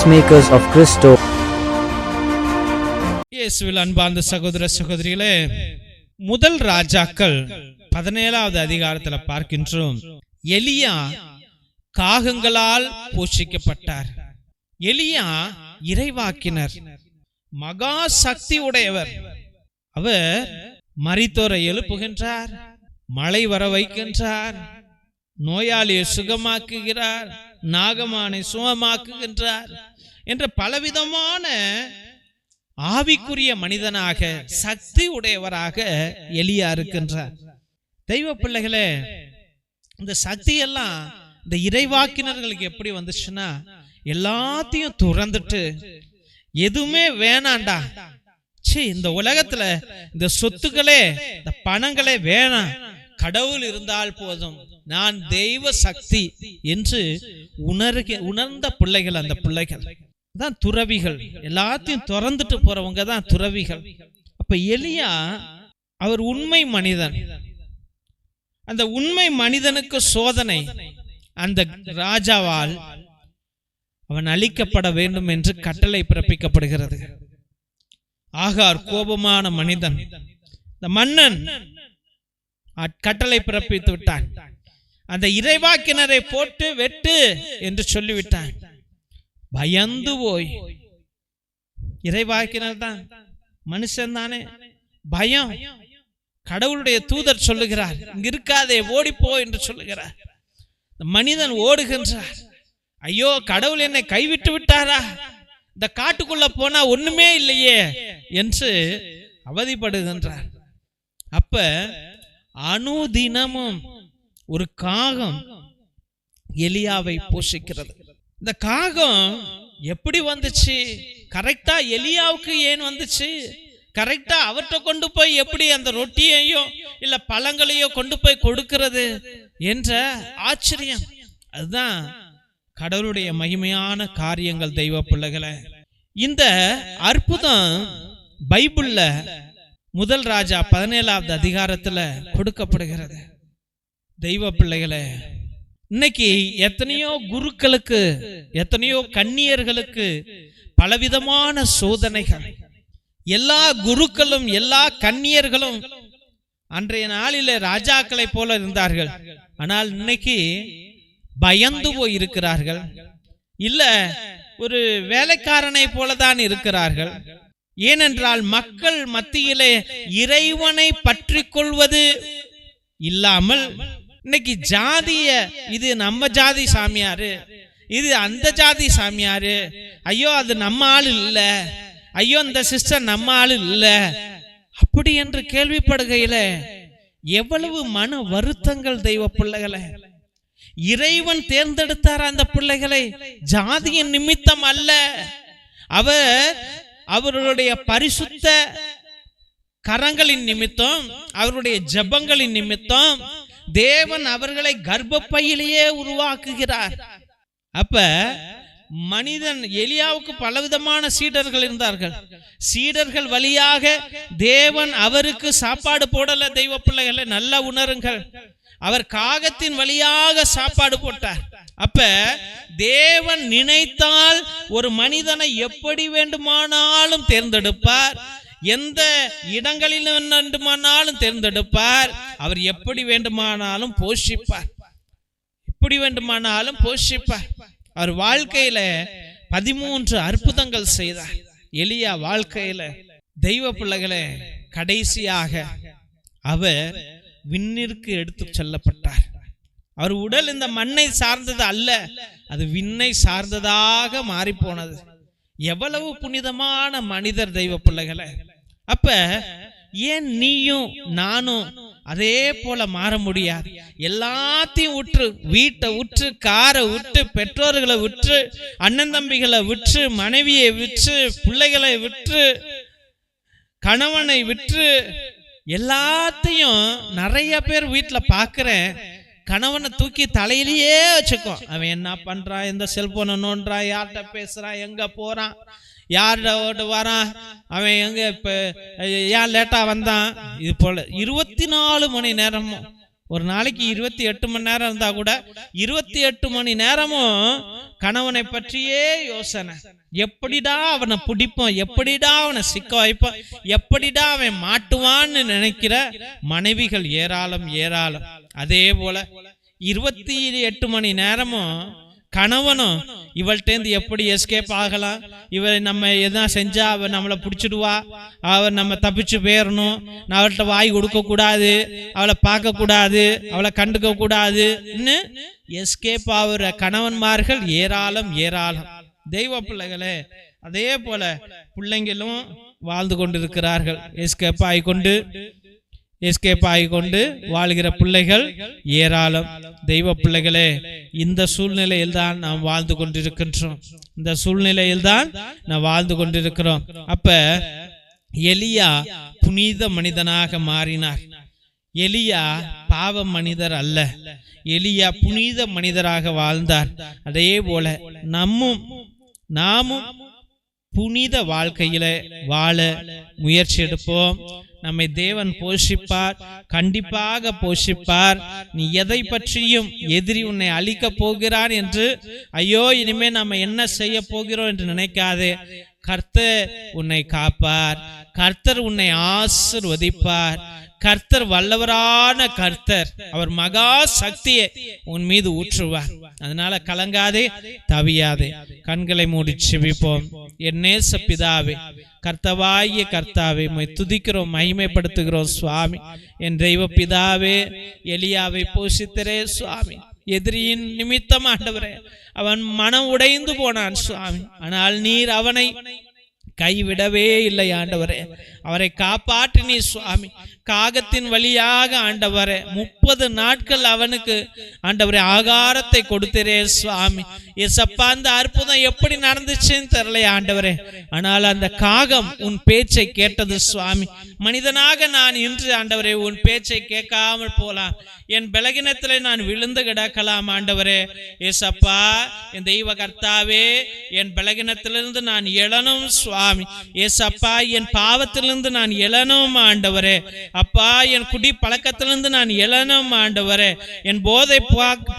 Peacemakers of Christo. இயேசுவில் அன்பார்ந்த சகோதர சகோதரிகளே, முதல் ராஜாக்கள் 17வது அதிகாரத்தில் பார்க்கின்றோம். எலியா காகங்களால் போஷிக்கப்பட்டார். எலியா இறைவாக்கினர், மகா சக்தி உடையவர். அவர் மரித்தோரை எழுப்புகின்றார், மழை வர வைக்கின்றார், நோயாளியை சுகமாக்குகிறார், நாகமானை சுகமாக்குகின்றார் என்ற பலவிதமான ஆவிக்குரிய மனிதனாக சக்தி உடையவராக எலியா இருக்கின்றார். தெய்வ பிள்ளைகளே, இந்த சக்தி எல்லாம் இந்த இறைவாக்கினர்களுக்கு எப்படி வந்துச்சுன்னா, எல்லாத்தையும் துறந்துட்டு எதுவுமே வேணாண்டா, இந்த உலகத்துல இந்த சொத்துக்களே இந்த பணங்களே வேணாம், கடவுள் இருந்தால் போதும், நான் தெய்வ சக்தி என்று உணர்ந்த பிள்ளைகள், அந்த பிள்ளைகள் தான் துறவிகள். எல்லாத்தையும் திறந்துட்டு போறவங்க தான் துறவிகள். அப்ப எலியா அவர் உண்மை மனிதன். அந்த உண்மை மனிதனுக்கு சோதனை, அந்த ராஜாவால் அவன் அழிக்கப்பட வேண்டும் என்று கட்டளை பிறப்பிக்கப்படுகிறது. ஆகார் கோபமான மனிதன், இந்த மன்னன் கட்டளை பிறப்பித்து விட்டான். அந்த இறைவாக்கினரை போட்டு வெட்டு என்று சொல்லிவிட்டான். பயந்து போய், இறைவாக்கினர் தான், மனுஷன் தானே, பயம். கடவுளுடைய தூதர் சொல்லுகிறார், இங்க இருக்காதே, ஓடிப்போ என்று சொல்லுகிறார். மனிதன் ஓடுகின்றார். ஐயோ, கடவுள் என்னை கைவிட்டு விட்டாரா, இந்த காட்டுக்குள்ள போனா ஒண்ணுமே இல்லையே என்று அவதிப்படுகின்றார். அப்ப அனுதினமும் ஒரு காகம் எலியாவை போஷிக்கிறது. இந்த காகம் எப்படி வந்துச்சு, கரெக்டா எலியாவுக்கு ஏன் வந்துச்சு, கரெக்டா அவர்கிட்ட கொண்டு போய் எப்படி அந்த ரொட்டியையோ இல்ல பழங்களையோ கொண்டு போய் கொடுக்கிறது என்ற ஆச்சரியம். அதுதான் கடவுளுடைய மகிமையான காரியங்கள். தெய்வ பிள்ளைகளை, இந்த அற்புதம் பைபிள்ல முதல் ராஜா 17வது அதிகாரத்துல கொடுக்கப்படுகிறது. தெய்வ பிள்ளைகளை, இன்னைக்கு எத்தனையோ குருக்களுக்கு, எத்தனையோ கன்னியர்களுக்கு பலவிதமான சோதனைகள். எல்லா குருக்களும் எல்லா கன்னியர்களும் அன்றைய நாளில ராஜாக்களை போல இருந்தார்கள். ஆனால் இன்னைக்கு பயந்து போய் இருக்கிறார்கள், இல்ல ஒரு வேலைக்காரனை போலதான் இருக்கிறார்கள். ஏனென்றால் மக்கள் மத்தியிலே இறைவனை பற்றி கொள்வது இல்லாமல் இன்னைக்கு ஜாதிய, இது நம்ம ஜாதி சாமியாரு, இது அந்த ஜாதி சாமியாரு, ஐயோ அது நம்ம ஆளு இல்ல, ஐயோ இந்த சிஸ்டர் நம்ம ஆளு இல்ல, அப்படி என்று கேள்விப்படுகையில எவ்வளவு மன வருத்தங்கள். தெய்வ பிள்ளைகளை, இறைவன் தேர்ந்தெடுத்தார் அந்த பிள்ளைகளை, ஜாதியின் நிமித்தம் அல்ல, அவருடைய பரிசுத்த கரங்களின் நிமித்தம், அவருடைய ஜெபங்களின் நிமித்தம் தேவன் அவர்களை கர்ப்பப்பையிலேயே உருவாக்குகிறார். அப்ப மனிதன், எலியாவுக்கு பலவிதமான சீடர்கள் இருந்தார்கள். சீடர்கள் வழியாக தேவன் அவருக்கு சாப்பாடு போடல. தெய்வ பிள்ளைகளை, நல்ல உணருங்கள், அவர் காகத்தின் வழியாக சாப்பாடு போட்டார். அப்ப தேவன் நினைத்தால் ஒரு மனிதனை எப்படி வேண்டுமானாலும் தேர்ந்தெடுப்பார், எந்த இடங்களில் வேண்டுமானாலும் தேர்ந்தெடுப்பார், அவர் எப்படி வேண்டுமானாலும் போஷிப்பார், எப்படி வேண்டுமானாலும் போஷிப்பார். அவர் வாழ்க்கையில 13 அற்புதங்கள் செய்தார். எலியா வாழ்க்கையில. தெய்வ பிள்ளைகளே, கடைசியாக அவர் விண்ணிற்கு எடுத்து செல்லப்பட்டார். அவர் உடல் இந்த மண்ணை சார்ந்தது அல்ல, அது விண்ணை சார்ந்ததாக மாறி போனது. எவ்வளவு புனிதமான மனிதர். தெய்வ பிள்ளைகளை, அப்ப ஏன் நீயும் நானும் அதே போல மாற முடியாது? எல்லாத்தையும் விட்டு, வீட்டை விட்டு, காரை விட்டு, பெற்றோர்களை விட்டு, அண்ணன் தம்பிகளை விட்டு, மனைவியை விட்டு, பிள்ளைகளை விட்டு, கணவனை விட்டு, எல்லாத்தையும் நிறைய பேர் வீட்டுல பாக்குறேன். கணவனை தூக்கி தலையிலேயே வச்சுக்கோ, அவன் என்ன பண்றான், எந்த செல்போனை நோன்றான், யார்கிட்ட பேசுறான், எங்க போறான், யாரோட வரான், அவன் எங்க இப்ப ஏன் லேட்டா வந்தான், இது போல 24 மணி நேரமும் ஒரு நாளைக்கு 28 மணி நேரம் இருந்தா கூட 28 மணி நேரமும் கணவனை பற்றியே யோசனை. எப்படிடா அவனை பிடிப்போம், எப்படிடா அவனை சிக்க வைப்போம், எப்படிடா அவன் மாட்டுவான்னு நினைக்கிற மனைவிகள் ஏராளம் ஏராளம். அதே போல 28 மணி நேரமும் கணவனும் இவள்கிட்டேருந்து எப்படி எஸ்கேப் ஆகலாம், இவரை நம்ம எதனா செஞ்சா அவ நம்மளை பிடிச்சிடுவா, அவள் நம்ம தப்பிச்சு போயிடணும், அவள்கிட்ட வாய் கொடுக்க கூடாது, அவளை பார்க்க கூடாது, அவளை கண்டுக்க கூடாது, இன்னும் எஸ்கேப் ஆகுற கணவன்மார்கள் ஏராளம் ஏராளம். தெய்வ பிள்ளைகளே, அதே போல பிள்ளைங்களும் வாழ்ந்து கொண்டிருக்கிறார்கள். எஸ்கேப் ஆகிக்கொண்டு வாழ்கிற பிள்ளைகள் ஏராளம். தெய்வ பிள்ளைகளே, இந்த சூழ்நிலையில் தான் நாம் வாழ்ந்து கொண்டிருக்கின்றோம். இந்த சூழ்நிலையில் தான் நாம் வாழ்ந்து கொண்டிருக்கிறோம். அப்ப எலியா புனித மனிதனாக மாறினார். எலியா பாவ மனிதர் அல்ல, எலியா புனித மனிதராக வாழ்ந்தார். அதே போல நாமும் புனித வாழ்க்கையில வாழ முயற்சி எடுப்போம். நம்மை தேவன் போஷிப்பார், கண்டிப்பாக போஷிப்பார். நீ எதை பற்றியும் எதிரி உன்னை அழிக்க போகிறான் என்று ஐயோ இனிமே நம்ம என்ன செய்ய போகிறோம் என்று நினைக்காதே. கர்த்தர் உன்னை காப்பார், கர்த்தர் உன்னை ஆசீர்வதிப்பார். கர்த்தர் வல்லவரான கர்த்தர், அவர் மகா சக்தியை உன் மீது ஊற்றுவார். அதனால கலங்காதே, தவியாதே. கண்களை மூடி செபிப்போம். என் நேச பிதாவே, கர்த்தவாகிய கர்த்தாவே, உம்மை துதிக்கிறோம், மகிமைப்படுத்துகிறோம் சுவாமி. என் தெய்வ பிதாவே, எலியாவை போஷித்தரே சுவாமி. எதிரியின் நிமித்தம் ஆண்டவரே அவன் மனம் உடைந்து போனான் சுவாமி. ஆனால் நீர் அவனை கைவிடவே இல்லை ஆண்டவரே. அவரை காப்பாற்றினீ சுவாமி. காகத்தின் வழியாக ஆண்டவரே 30 நாட்கள் அவனுக்கு ஆண்டவரே ஆகாரத்தை கொடுத்தரே சுவாமி. ஏசப்பா, அந்த அற்புதம் எப்படி நடந்துச்சுன்னு தெரியல ஆண்டவரே. ஆனால் அந்த காகம் உன் பேச்சை கேட்டது சுவாமி. மனிதனாக நான் இன்று ஆண்டவரே உன் பேச்சை கேட்காமல் போலாம், என் பலகீனத்திலே நான் விழுந்து கிடக்கலாம் ஆண்டவரே. ஏசப்பா, என் தெய்வ கர்த்தாவே, என் பலகீனத்திலிருந்து நான் எழணும் சுவாமி. ஏசப்பா, என் பாவத்திலிருந்து நான் எழணும் ஆண்டவரே. அப்பா, என் குடி பழக்கத்திலிருந்து நான் எழணும் ஆண்டவரே. என் போதை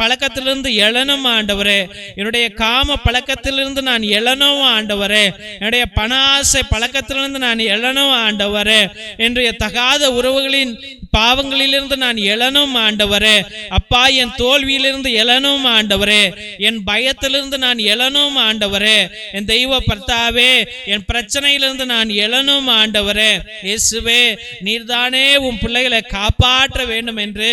பழக்கத்திலிருந்து எழணும் ஆண்டவரே. என்னுடைய காம பழக்கத்திலிருந்து நான் எழணும் ஆண்டவரே. என்னுடைய பணாசை பழக்கத்திலிருந்து நான் எழணும் ஆண்டவரே. என்னுடைய தகாத உறவுகளின் பாவங்களிலிருந்து நான் எழணும் ஆண்டவரே. அப்பா, என் தோல்வியிலிருந்து எழணும் ஆண்டவரே. என் பயத்திலிருந்து நான் எழணும் ஆண்டவரே. என் தெய்வ கர்த்தாவே, என் பிரச்சனையிலிருந்து நான் எழணும் ஆண்டவரே. இயேசுவே, நீர்தானே உன் பிள்ளைகளை காப்பாற்ற வேண்டும் என்று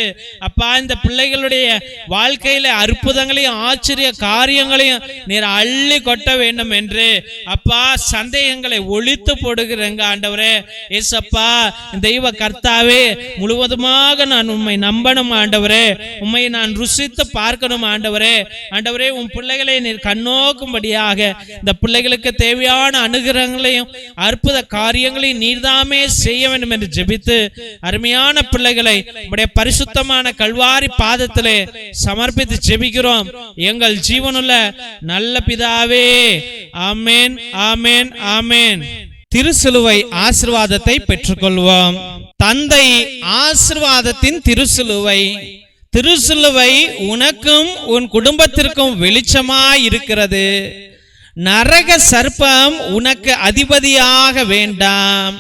அப்பா, இந்த பிள்ளைகளுடைய வாழ்க்கையில அற்புதங்களையும் ஆச்சரிய காரியங்களையும் நீர் அள்ளி கொட்ட வேண்டும் என்று அப்பா, சந்தேகங்களை ஒழித்து போடுகிறேங்க ஆண்டவரே. இயேசப்பா, தெய்வ கர்த்தாவே, முழுவதுமாக நான் உம்மை நம்பணும் ஆண்டவரே. உம்மை நான் ருசித்து பார்க்கணும் ஆண்டவரே. ஆண்டவரே, உன் பிள்ளைகளை நீர் கண்ணோக்கும்படியாக இந்த பிள்ளைகளுக்கு தேவையான அனுகிரகங்களையும் அற்புத காரியங்களையும் நீர்தாமே செய்ய வேண்டும் என்று ஜெபித்து அருமையான பிள்ளைகளை உம்முடைய பரிசுத்தமான கல்வாரி பாதத்திலே சமர்ப்பித்து ஜெபிக்கிறோம் எங்கள் ஜீவனுள்ள நல்ல பிதாவே. ஆமென், ஆமென், ஆமென். திருசிலுவை ஆசீர்வாதத்தை பெற்றுக்கொள்வோம். தந்தை ஆசீர்வாதத்தின் திருசிலுவை. திருசிலுவை உனக்கும் உன் குடும்பத்திற்கும் வெளிச்சமாய் இருக்கிறது. நரக சர்ப்பம் உனக்கு அதிபதியாக வேண்டாம்.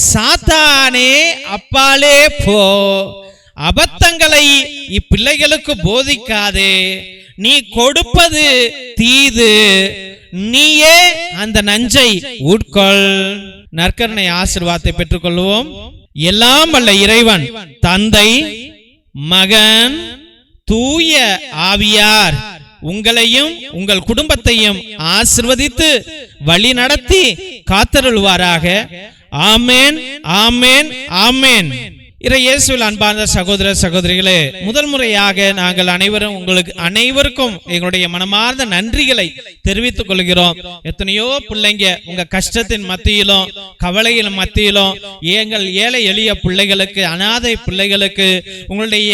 சாத்தானே, அப்பாலே போ. அபத்தங்களை இப்பிள்ளைகளுக்கு போதிக்காதே. நீ கொடுப்பது தீது, நீயே அந்த நஞ்சை உட்கொள். நற்கருணை ஆசீர்வாதத்தை பெற்றுக்கொள்வோம். எல்லாம் வல்ல இறைவன் தந்தை, மகன், தூய ஆவியார் உங்களையும் உங்கள் குடும்பத்தையும் ஆசீர்வதித்து வழி நடத்தி காத்தருள்வாராக. ஆமென், ஆமென், ஆமென். இயேசுவில் அன்பார்ந்த சகோதர சகோதரிகளே, முதல் முறையாக நாங்கள் அனைவருக்கும் எங்களுடைய மனமார்ந்த நன்றிகளை தெரிவித்துக் கொள்கிறோம். எத்தனையோ பிள்ளைங்க உங்க கஷ்டத்தின் மத்தியிலும் கவலையின் மத்தியிலும் எங்கள் ஏழை எளிய பிள்ளைகளுக்கு, அனாதை பிள்ளைகளுக்கு உங்களுடைய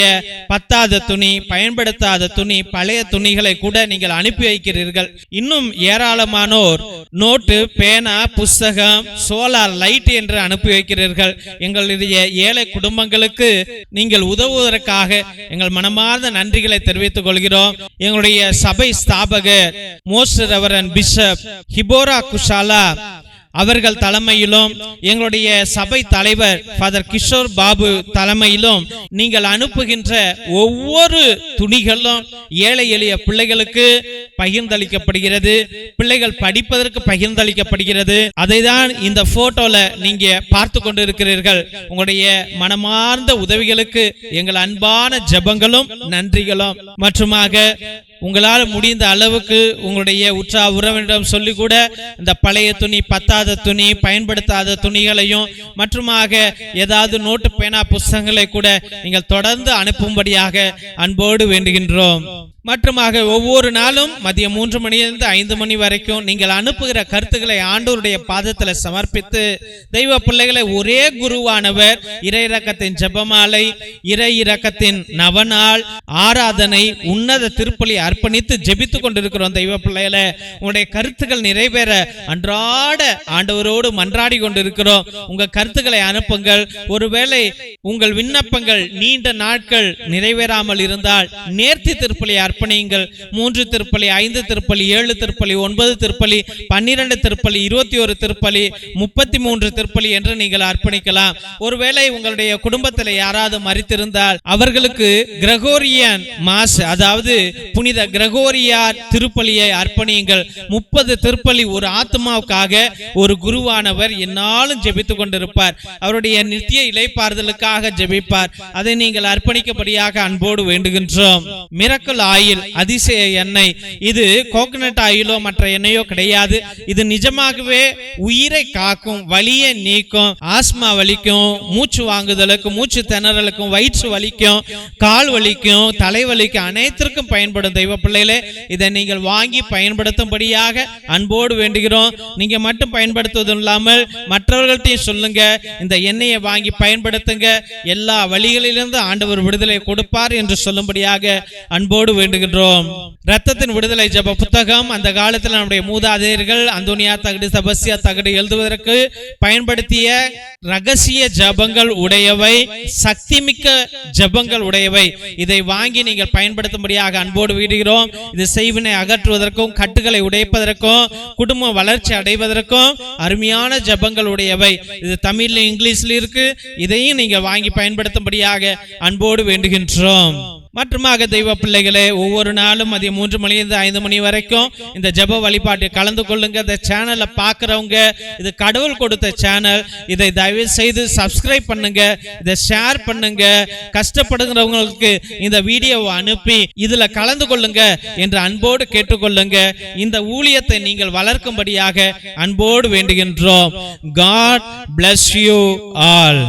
பத்தாத துணி, பயன்படுத்தாத துணி, பழைய துணிகளை கூட நீங்கள் அனுப்பி வைக்கிறீர்கள். இன்னும் ஏராளமானோர் நோட்டு, பேனா, புஸ்தகம், சோலார் லைட் என்று அனுப்பி வைக்கிறீர்கள். எங்களுடைய ஏழை குடும்பங்களுக்கு நீங்கள் உதவுவதற்காக எங்கள் மனமார்ந்த நன்றிகளை தெரிவித்துக் கொள்கிறோம். எங்களுடைய சபை ஸ்தாபகர் மோஸ்ட் ரெவரண்ட் பிஷப் ஹிபோரா குஷாலா அவர்கள் தலைமையிலும் எங்களுடைய சபை தலைவர் ஃபாதர் கிஷோர் பாபு தலைமையிலும் நீங்கள் அனுப்புகின்ற ஒவ்வொரு துணிகளும் ஏழை எளிய பிள்ளைகளுக்கு பகிர்ந்தளிக்கப்படுகிறது. பிள்ளைகள் படிப்பதற்கு பகிர்ந்தளிக்கப்படுகிறது. அதை தான் இந்த போட்டோல நீங்க பார்த்து கொண்டிருக்கிறீர்கள். உங்களுடைய மனமார்ந்த உதவிகளுக்கு எங்கள் அன்பான ஜெபங்களும் நன்றிகளும் மற்றுமாக உங்களால் முடிந்த அளவுக்கு உங்களுடைய உற்றார் உறவினரிடம் சொல்லி கூட இந்த பழைய துணி, பத்தாத துணி, பயன்படுத்தாத துணிகளையும் மற்றுமாக ஏதாவது நோட்டு, பேனா, புஸ்தகங்களை கூட நீங்கள் தொடர்ந்து அனுப்பும்படியாக அன்போடு வேண்டுகின்றோம். மற்றுமாக ஒவ்வொரு நாளும் மதியம் 3 மணியிலிருந்து 5 மணி வரைக்கும் நீங்கள் அனுப்புகிற கருத்துக்களை ஆண்டவருடைய பாதத்தில் சமர்ப்பித்து தெய்வ பிள்ளைகளை ஒரே குருவானவர் இறை இரக்கத்தின் ஜெபமாலை, இறை இரக்கத்தின் நவநாள், ஆராதனை, உன்னத திருப்பலி அர்ப்பணித்து ஜெபித்துக் கொண்டிருக்கிறோம். தெய்வ பிள்ளைகளை உங்களுடைய கருத்துக்கள் நிறைவேற அன்றாட ஆண்டவரோடு மன்றாடி கொண்டிருக்கிறோம். உங்க கருத்துக்களை அனுப்புங்கள். ஒருவேளை உங்கள் விண்ணப்பங்கள் நீண்ட நாட்கள் நிறைவேறாமல் இருந்தால் நேர்த்தி திருப்பலி அர்ப்பணியுங்கள். 3 திருப்பலி, 5 திருப்பலி, 7 திருப்பலி, 9 திருப்பலி, 12 திருப்பலி, 21 திருப்பலி, 33 திருப்பலி என்று நீங்கள் அர்ப்பணிக்கலாம். ஒருவேளை உங்களுடைய குடும்பத்தில் யாராவது மரித்திருந்தால் அவர்களுக்கு கிரகோரியன் மாஸ், அதாவது புனித கிரகோரியார் திருப்பலியை அர்ப்பணியுங்கள். 30 திருப்பலி ஒரு ஆத்மாவுக்காக ஒரு குருவானவர் என்னாலும் ஜெபித்துக் கொண்டிருப்பார். அவருடைய நித்திய இளைப்பாறுதலுக்காக ஜெபிப்பார். அதை நீங்கள் அர்ப்பணிக்கப்படியாக அன்போடு வேண்டுகின்றோம். மிரக்கல் ஆயில், அதிசய எண்ணெய், இது கோகனட் ஆயிலோ மற்ற எண்ணெயோ கிடையாது. இது நிஜமாகவே உயிரை காக்கும், வலியை நீக்கும், ஆஸ்மா வலிக்கும், மூச்சு வாங்குதலுக்கும், மூச்சு திணறலுக்கும், வயிற்று வலிக்கும், கால் வலிக்கும், தலைவலிக்கும், அனைத்திற்கும் பயன்படும். தெய்வ பிள்ளைகளே, இதை நீங்கள் வாங்கி பயன்படுத்தும்படியாக அன்போடு வேண்டுகிறோம். நீங்க மட்டும் பயன்படுத்துவதும் இல்லாமல் மற்றவர்கள்ட்டையும் சொல்லுங்க, இந்த எண்ணெயை வாங்கி பயன்படுத்துங்க, எல்லா வழிகளிலிருந்து ஆண்டவர் விடுதலை கொடுப்பார் என்று சொல்லும்படியாக அன்போடு வேண்டுகின்றோம். ரத்தத்தின் விடுதலை ஜெப புத்தகம் அந்த காலத்தில் நம்முடைய மூதாதையர்கள் அந்தோனியா தகடு, செபஸ்தியா தகடு எழுதுவதற்கு பயன்படுத்திய ரகசிய ஜெபங்கள் உடையவை, சக்திமிக்க ஜெபங்கள் உடையவை. இதை வாங்கி நீங்கள் பயன்படுத்தும்படியாக அன்போடு வேண்டுகிறோம். இது செய்வினை அகற்றுவதற்கும், கட்டுகளை உடைப்பதற்கும், குடும்ப வளர்ச்சி அடைவதற்கும் அருமையான ஜெபங்கள் உடையவை. இது தமிழ்ல, இங்கிலீஷ்ல இருக்கு. இதையும் நீங்கள் வாங்கி பயன்படுத்தும்படியாக அன்போடு வேண்டுகின்றோம். மற்றுமாக தெய்வ பிள்ளைகளே, ஒவ்வொரு நாளும் மதியம் 3 மணியிலிருந்து 5 மணி வரைக்கும் இந்த ஜெப வழிபாட்டை கலந்து கொள்ளுங்க. இந்த சேனலை பார்க்கிறவங்க, இது கடவுள் கொடுத்த சேனல், இதை தயவு செய்து சப்ஸ்கிரைப் பண்ணுங்க, இதை ஷேர் பண்ணுங்க. கஷ்டப்படுகிறவங்களுக்கு இந்த வீடியோவை அனுப்பி இதுல கலந்து கொள்ளுங்க என்று அன்போடு கேட்டுக்கொள்ளுங்க. இந்த ஊழியத்தை நீங்கள் வளர்க்கும்படியாக அன்போடு வேண்டுகின்றோம். God bless you all.